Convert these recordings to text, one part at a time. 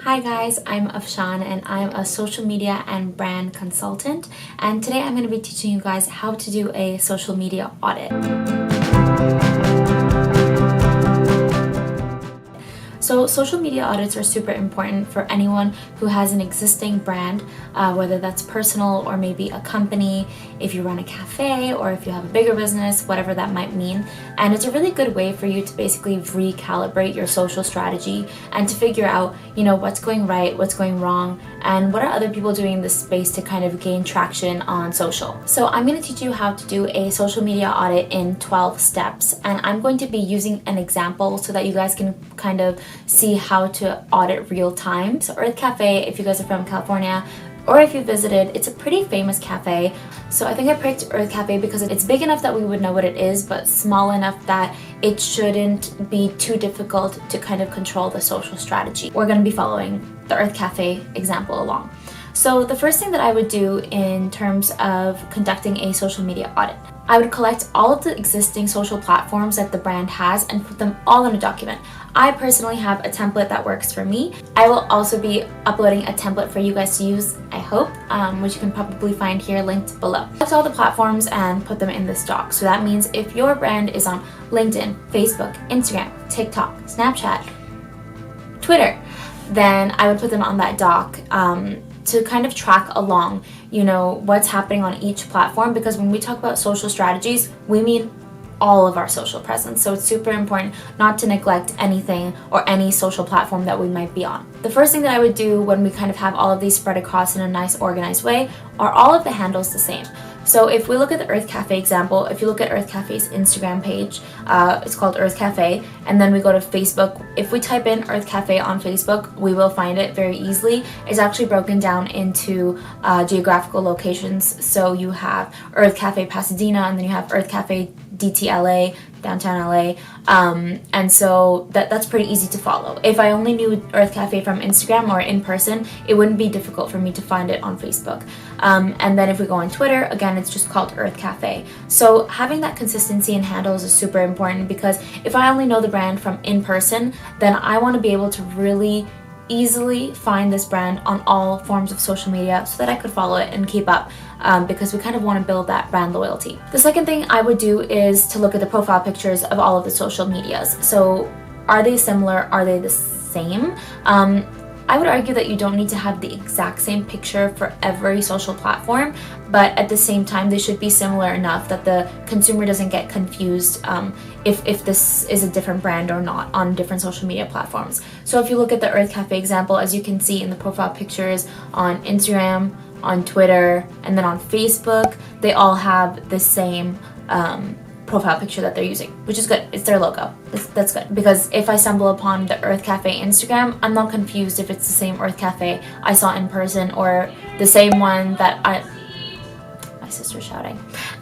Hi guys, I'm Afshan and I'm a social media and brand consultant, and today I'm going to be teaching you guys how to do a social media audit. So social media audits are super important for anyone who has an existing brand, whether that's personal or maybe a company, if you run a cafe or if you have a bigger business, whatever that might mean. And it's a really good way for you to basically recalibrate your social strategy and to figure out, what's going right, what's going wrong, and what are other people doing in this space to kind of gain traction on social. So I'm going to teach you how to do a social media audit in 12 steps, and I'm going to be using an example so that you guys can kind of see how to audit real time. So Urth Cafe, if you guys are from California, or if you visited, it's a pretty famous cafe. So I think I picked Urth Cafe because it's big enough that we would know what it is, but small enough that it shouldn't be too difficult to kind of control the social strategy. We're going to be following the Urth Cafe example along. So the first thing that I would do in terms of conducting a social media audit, I would collect all of the existing social platforms that the brand has and put them all in a document. I personally have a template that works for me. I will also be uploading a template for you guys to use, I hope, which you can probably find here linked below. Select all the platforms and put them in this doc. So that means if your brand is on LinkedIn, Facebook, Instagram, TikTok, Snapchat, Twitter, then I would put them on that doc to kind of track along, what's happening on each platform, because when we talk about social strategies, we mean all of our social presence. So it's super important not to neglect anything or any social platform that we might be on. The first thing that I would do when we kind of have all of these spread across in a nice organized way are all of the handles the same. So if we look at the Urth Cafe example, if you look at Urth Cafe's Instagram page, it's called Urth Cafe, and then we go to Facebook. If we type in Urth Cafe on Facebook, we will find it very easily. It's actually broken down into geographical locations. So you have Urth Cafe Pasadena, and then you have Urth Cafe DTLA, downtown LA, and so that's pretty easy to follow. If I only knew Urth Cafe from Instagram or in person, it wouldn't be difficult for me to find it on Facebook. And then if we go on Twitter, again, it's just called Urth Cafe. So having that consistency in handles is super important, because if I only know the brand from in person, then I want to be able to really easily find this brand on all forms of social media so that I could follow it and keep up, because we kind of want to build that brand loyalty. The second thing I would do is to look at the profile pictures of all of the social medias. So are they similar? Are they the same? I would argue that you don't need to have the exact same picture for every social platform, but at the same time, they should be similar enough that the consumer doesn't get confused if this is a different brand or not on different social media platforms. So if you look at the Urth Cafe example, as you can see in the profile pictures on Instagram, on Twitter, and then on Facebook, they all have the same profile picture that they're using, which is good. It's their logo. That's good, because if I stumble upon the Urth Cafe Instagram, I'm not confused if it's the same Urth Cafe I saw in person or the same one that my sister's shouting.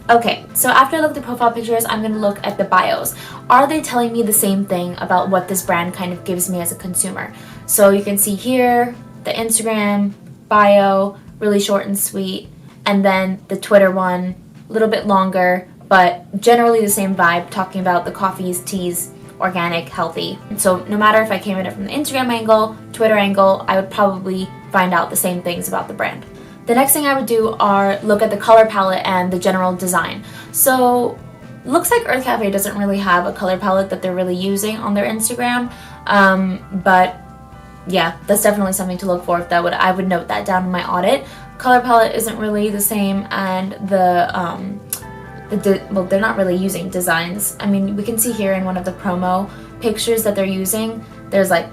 Okay, so after I look at the profile pictures, I'm going to look at the bios. Are they telling me the same thing about what this brand kind of gives me as a consumer? So you can see here the Instagram bio, really short and sweet, and then the Twitter one, a little bit longer, but generally the same vibe, talking about the coffees, teas, organic, healthy. And so no matter if I came at it from the Instagram angle, Twitter angle, I would probably find out the same things about the brand. The next thing I would do are look at the color palette and the general design. So looks like Urth Cafe doesn't really have a color palette that they're really using on their Instagram, but yeah, that's definitely something to look for. I would note that down in my audit. Color palette isn't really the same, and well, they're not really using designs. I mean, we can see here in one of the promo pictures that they're using, there's like,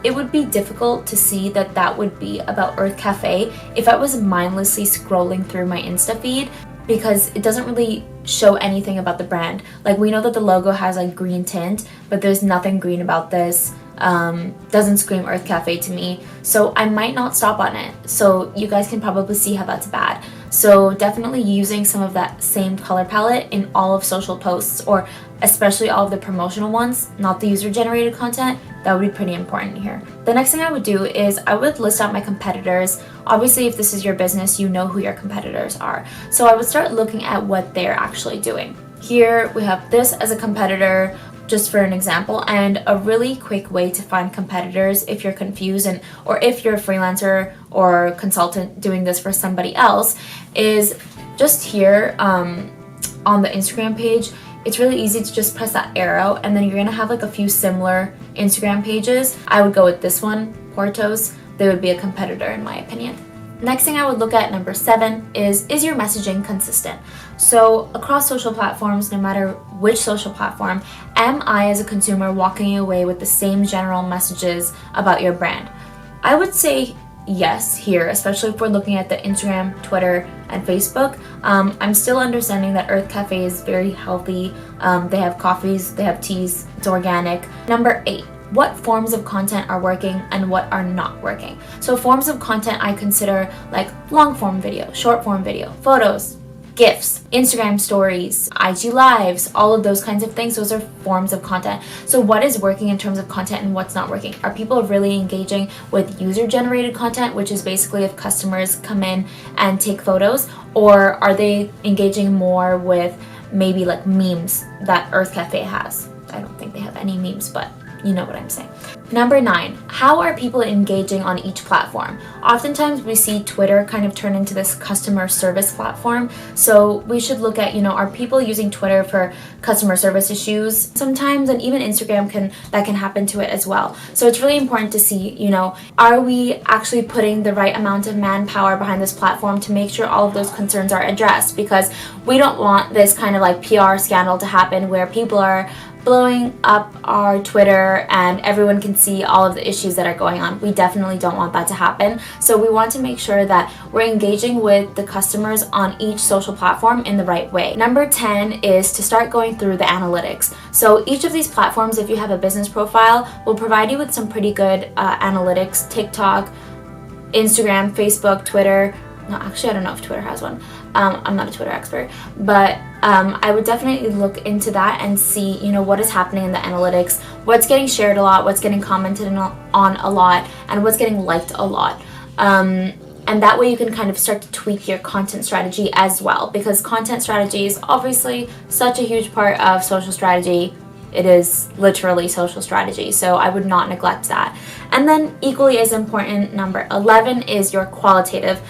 it would be difficult to see that would be about Urth Cafe if I was mindlessly scrolling through my Insta feed, because it doesn't really show anything about the brand. Like, we know that the logo has like green tint, but there's nothing green about this. Doesn't scream Urth Cafe to me, so I might not stop on it. So you guys can probably see how that's bad. So definitely using some of that same color palette in all of social posts, or especially all of the promotional ones, not the user-generated content. That would be pretty important here. The next thing I would do is I would list out my competitors. Obviously, if this is your business, you know who your competitors are. So I would start looking at what they're actually doing. Here we have this as a competitor, just for an example. And a really quick way to find competitors if you're confused or if you're a freelancer or consultant doing this for somebody else is just here on the Instagram page. It's really easy to just press that arrow, and then you're gonna have like a few similar Instagram pages. I would go with this one, Portos. They would be a competitor in my opinion. Next thing I would look at, number 7, is your messaging consistent? So across social platforms, no matter which social platform, am I as a consumer walking away with the same general messages about your brand? I would say yes here, especially if we're looking at the Instagram, Twitter, and Facebook. I'm still understanding that Urth Cafe is very healthy. They have coffees, they have teas, it's organic. Number 8. What forms of content are working and what are not working? So forms of content I consider like long form video, short form video, photos, GIFs, Instagram stories, IG lives, all of those kinds of things. Those are forms of content. So what is working in terms of content and what's not working? Are people really engaging with user generated content, which is basically if customers come in and take photos, or are they engaging more with maybe like memes that Urth Cafe has? I don't think they have any memes, but you know what I'm saying. Number 9, how are people engaging on each platform? Oftentimes we see Twitter kind of turn into this customer service platform. So we should look at, are people using Twitter for customer service issues sometimes, and even Instagram that can happen to it as well. So it's really important to see, are we actually putting the right amount of manpower behind this platform to make sure all of those concerns are addressed, because we don't want this kind of like PR scandal to happen where people are blowing up our Twitter and everyone can see all of the issues that are going on. We definitely don't want that to happen. So we want to make sure that we're engaging with the customers on each social platform in the right way. Number 10 is to start going through the analytics. So each of these platforms, if you have a business profile, will provide you with some pretty good analytics. TikTok, Instagram, Facebook, Twitter. No, actually, I don't know if Twitter has one. I'm not a Twitter expert, but I would definitely look into that and see, what is happening in the analytics, what's getting shared a lot, what's getting commented on a lot, and what's getting liked a lot. And that way you can kind of start to tweak your content strategy as well, because content strategy is obviously such a huge part of social strategy. It is literally social strategy, so I would not neglect that. And then equally as important, number 11 is your qualitative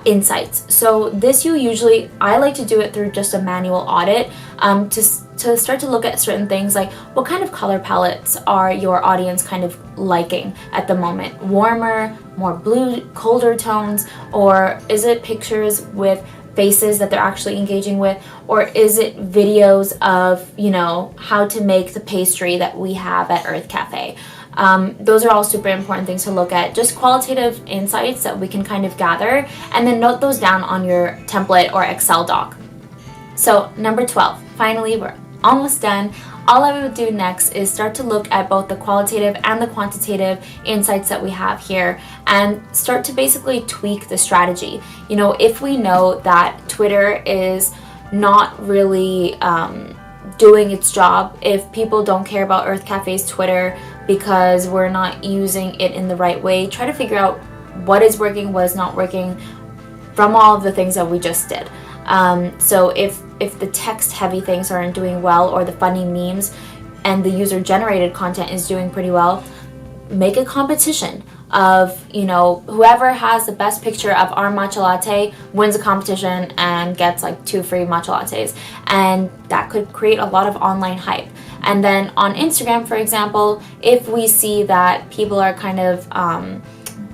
insights. So this I like to do it through just a manual audit to start to look at certain things like what kind of color palettes are your audience kind of liking at the moment? Warmer, more blue, colder tones, or is it pictures with faces that they're actually engaging with, or is it videos of, how to make the pastry that we have at Urth Cafe? Those are all super important things to look at, just qualitative insights that we can kind of gather, and then note those down on your template or Excel doc. So number 12, finally, we're almost done. All I would do next is start to look at both the qualitative and the quantitative insights that we have here and start to basically tweak the strategy. If we know that Twitter is not really doing its job, if people don't care about Urth Cafe's Twitter because we're not using it in the right way, try to figure out what is working, what is not working from all of the things that we just did. So if the text heavy things aren't doing well, or the funny memes and the user generated content is doing pretty well, make a competition of, whoever has the best picture of our matcha latte wins a competition and gets like 2 free matcha lattes. And that could create a lot of online hype. And then on Instagram, for example, if we see that people are kind of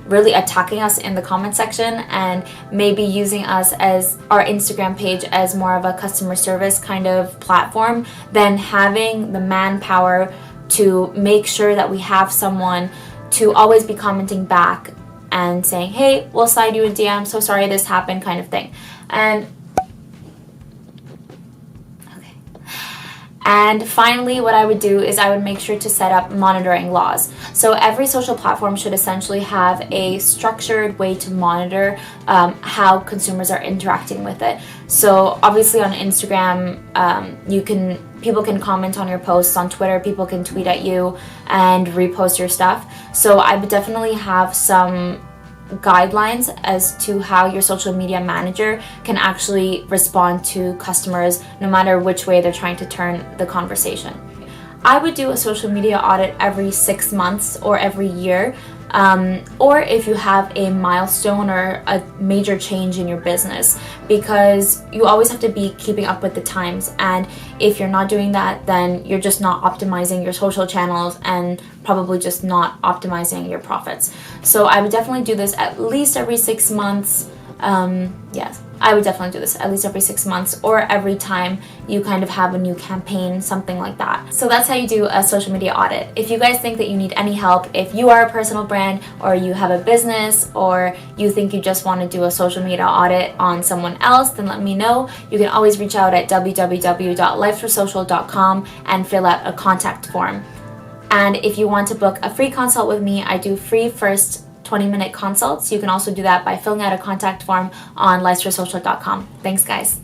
really attacking us in the comment section and maybe using us as our Instagram page as more of a customer service kind of platform, then having the manpower to make sure that we have someone to always be commenting back and saying, hey, we'll slide you a DM, so sorry this happened, kind of thing. And finally, what I would do is I would make sure to set up monitoring laws. So every social platform should essentially have a structured way to monitor how consumers are interacting with it. So obviously on Instagram, people can comment on your posts. On Twitter, people can tweet at you and repost your stuff. So I would definitely have some guidelines as to how your social media manager can actually respond to customers no matter which way they're trying to turn the conversation. I would do a social media audit every 6 months or every year. Or if you have a milestone or a major change in your business, because you always have to be keeping up with the times, and if you're not doing that, then you're just not optimizing your social channels and probably just not optimizing your profits. So I would definitely do this at least every 6 months. Yes, I would definitely do this at least every 6 months or every time you kind of have a new campaign, something like that. So that's how you do a social media audit. If you guys think that you need any help, if you are a personal brand or you have a business or you think you just want to do a social media audit on someone else, then let me know. You can always reach out at www.lifesforsocial.com and fill out a contact form. And if you want to book a free consult with me, I do free first 20-minute consults. You can also do that by filling out a contact form on lifesforsocial.com. Thanks, guys.